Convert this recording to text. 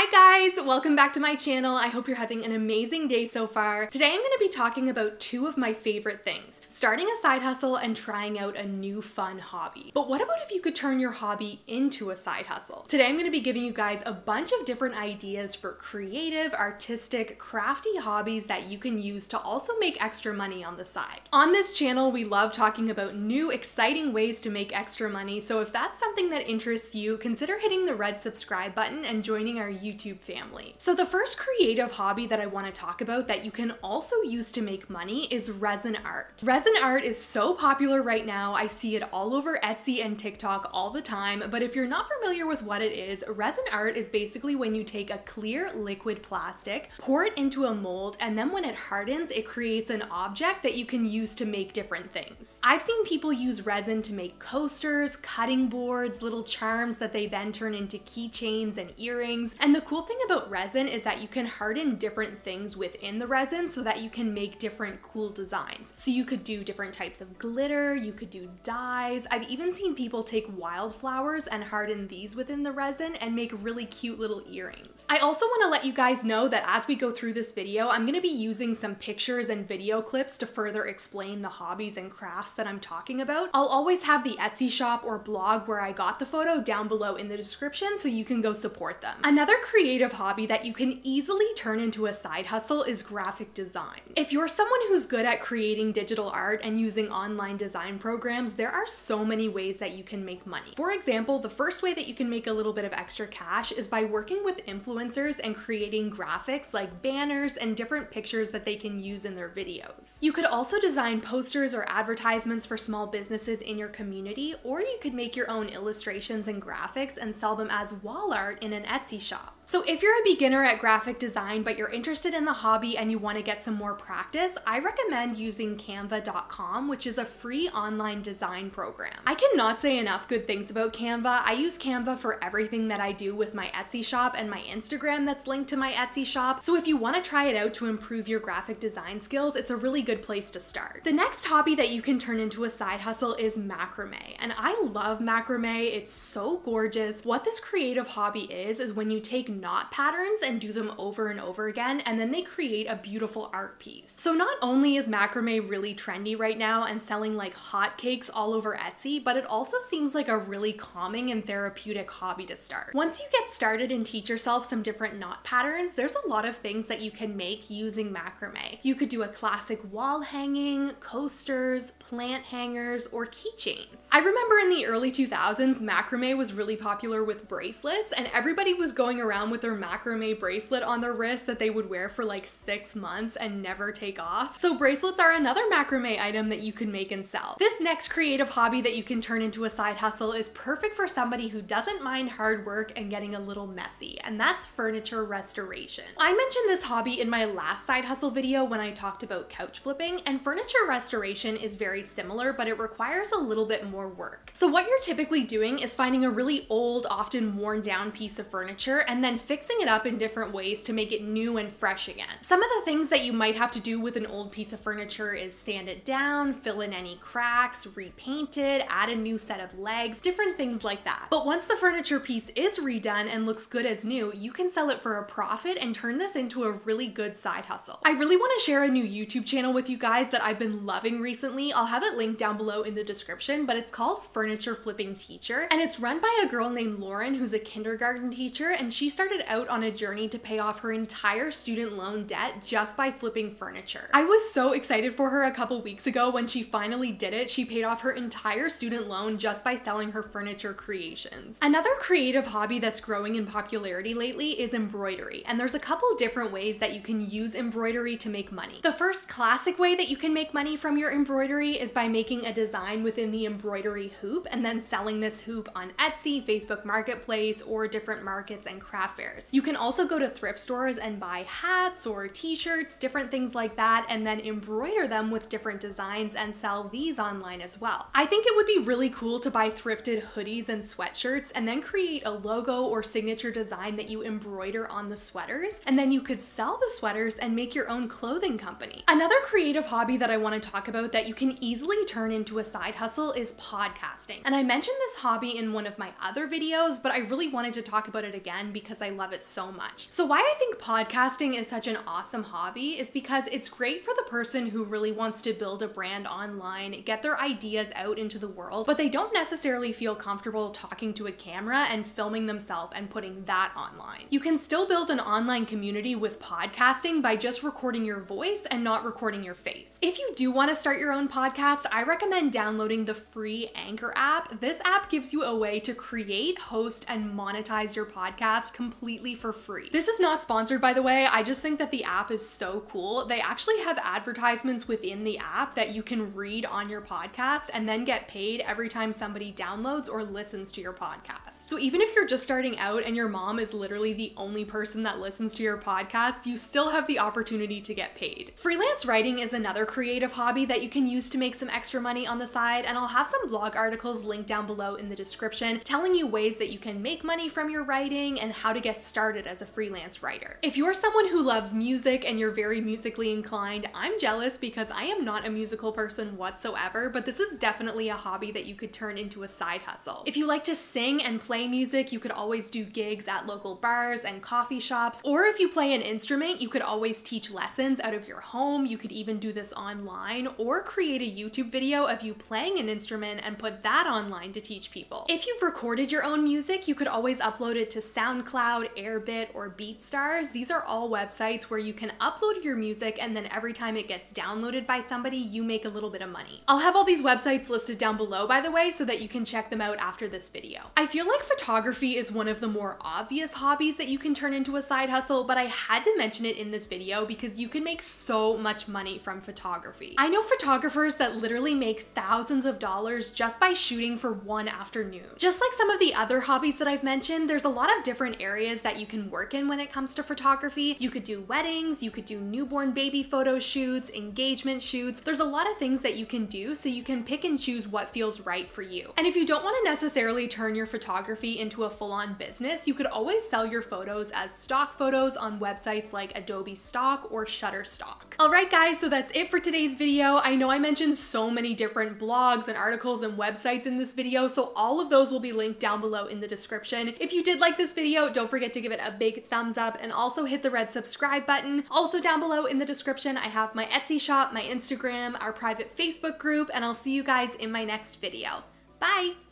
Hi guys, welcome back to my channel. I hope you're having an amazing day so far. Today I'm going to be talking about two of my favorite things, starting a side hustle and trying out a new fun hobby. But what about if you could turn your hobby into a side hustle? Today I'm going to be giving you guys a bunch of different ideas for creative, artistic, crafty hobbies that you can use to also make extra money on the side. On this channel, we love talking about new, exciting ways to make extra money, so if that's something that interests you, consider hitting the red subscribe button and joining our YouTube family. So the first creative hobby that I want to talk about that you can also use to make money is resin art. Resin art is so popular right now. I see it all over Etsy and TikTok all the time, but if you're not familiar with what it is, resin art is basically when you take a clear liquid plastic, pour it into a mold, and then when it hardens, it creates an object that you can use to make different things. I've seen people use resin to make coasters, cutting boards, little charms that they then turn into keychains and earrings. And the cool thing about resin is that you can harden different things within the resin so that you can make different cool designs. So you could do different types of glitter, you could do dyes. I've even seen people take wildflowers and harden these within the resin and make really cute little earrings. I also want to let you guys know that as we go through this video, I'm going to be using some pictures and video clips to further explain the hobbies and crafts that I'm talking about. I'll always have the Etsy shop or blog where I got the photo down below in the description so you can go support them. Another creative hobby that you can easily turn into a side hustle is graphic design. If you're someone who's good at creating digital art and using online design programs, there are so many ways that you can make money. For example, the first way that you can make a little bit of extra cash is by working with influencers and creating graphics like banners and different pictures that they can use in their videos. You could also design posters or advertisements for small businesses in your community, or you could make your own illustrations and graphics and sell them as wall art in an Etsy shop. So if you're a beginner at graphic design but you're interested in the hobby and you want to get some more practice, I recommend using canva.com, which is a free online design program. I cannot say enough good things about Canva. I use Canva for everything that I do with my Etsy shop and my Instagram that's linked to my Etsy shop. So if you want to try it out to improve your graphic design skills, it's a really good place to start. The next hobby that you can turn into a side hustle is macrame. And I love macrame. It's so gorgeous. What this creative hobby is when you take knot patterns and do them over and over again, and then they create a beautiful art piece. So not only is macrame really trendy right now and selling like hotcakes all over Etsy, but it also seems like a really calming and therapeutic hobby to start. Once you get started and teach yourself some different knot patterns, there's a lot of things that you can make using macrame. You could do a classic wall hanging, coasters, plant hangers, or keychains. I remember in the early 2000s, macrame was really popular with bracelets, and everybody was going around with their macrame bracelet on their wrist that they would wear for like 6 months and never take off. So bracelets are another macrame item that you can make and sell. This next creative hobby that you can turn into a side hustle is perfect for somebody who doesn't mind hard work and getting a little messy, and that's furniture restoration. I mentioned this hobby in my last side hustle video when I talked about couch flipping, and furniture restoration is very similar, but it requires a little bit more work. So what you're typically doing is finding a really old, often worn down piece of furniture and then fixing it up in different ways to make it new and fresh again. Some of the things that you might have to do with an old piece of furniture is sand it down, fill in any cracks, repaint it, add a new set of legs, different things like that. But once the furniture piece is redone and looks good as new, you can sell it for a profit and turn this into a really good side hustle. I really want to share a new YouTube channel with you guys that I've been loving recently. I'll have it linked down below in the description, but it's called Furniture Flipping Teacher, and it's run by a girl named Lauren who's a kindergarten teacher, and she started out on a journey to pay off her entire student loan debt just by flipping furniture. I was so excited for her a couple weeks ago when she finally did it. She paid off her entire student loan just by selling her furniture creations. Another creative hobby that's growing in popularity lately is embroidery, and there's a couple different ways that you can use embroidery to make money. The first classic way that you can make money from your embroidery is by making a design within the embroidery hoop and then selling this hoop on Etsy, Facebook Marketplace, or different markets and craft fairs. You can also go to thrift stores and buy hats or t-shirts, different things like that, and then embroider them with different designs and sell these online as well. I think it would be really cool to buy thrifted hoodies and sweatshirts and then create a logo or signature design that you embroider on the sweaters, and then you could sell the sweaters and make your own clothing company. Another creative hobby that I want to talk about that you can easily turn into a side hustle is podcasting. And I mentioned this hobby in one of my other videos, but I really wanted to talk about it again because because I love it so much. So why I think podcasting is such an awesome hobby is because it's great for the person who really wants to build a brand online, get their ideas out into the world, but they don't necessarily feel comfortable talking to a camera and filming themselves and putting that online. You can still build an online community with podcasting by just recording your voice and not recording your face. If you do want to start your own podcast, I recommend downloading the free Anchor app. This app gives you a way to create, host, and monetize your podcast completely for free. This is not sponsored, by the way. I just think that the app is so cool. They actually have advertisements within the app that you can read on your podcast and then get paid every time somebody downloads or listens to your podcast. So even if you're just starting out and your mom is literally the only person that listens to your podcast, you still have the opportunity to get paid. Freelance writing is another creative hobby that you can use to make some extra money on the side, and I'll have some blog articles linked down below in the description telling you ways that you can make money from your writing and how to get started as a freelance writer. If you're someone who loves music and you're very musically inclined, I'm jealous because I am not a musical person whatsoever, but this is definitely a hobby that you could turn into a side hustle. If you like to sing and play music, you could always do gigs at local bars and coffee shops, or if you play an instrument, you could always teach lessons out of your home. You could even do this online or create a YouTube video of you playing an instrument and put that online to teach people. If you've recorded your own music, you could always upload it to SoundCloud, Airbit, or BeatStars. These are all websites where you can upload your music and then every time it gets downloaded by somebody, you make a little bit of money. I'll have all these websites listed down below, by the way, so that you can check them out after this video. I feel like photography is one of the more obvious hobbies that you can turn into a side hustle, but I had to mention it in this video because you can make so much money from photography. I know photographers that literally make thousands of dollars just by shooting for one afternoon. Just like some of the other hobbies that I've mentioned, there's a lot of different areas that you can work in when it comes to photography. You could do weddings, you could do newborn baby photo shoots, engagement shoots. There's a lot of things that you can do, so you can pick and choose what feels right for you. And if you don't want to necessarily turn your photography into a full-on business, you could always sell your photos as stock photos on websites like Adobe Stock or Shutterstock. Alright guys, so that's it for today's video. I know I mentioned so many different blogs and articles and websites in this video, so all of those will be linked down below in the description. If you did like this video, don't forget to give it a big thumbs up and also hit the red subscribe button. Also down below in the description, I have my Etsy shop, my Instagram, our private Facebook group, and I'll see you guys in my next video. Bye!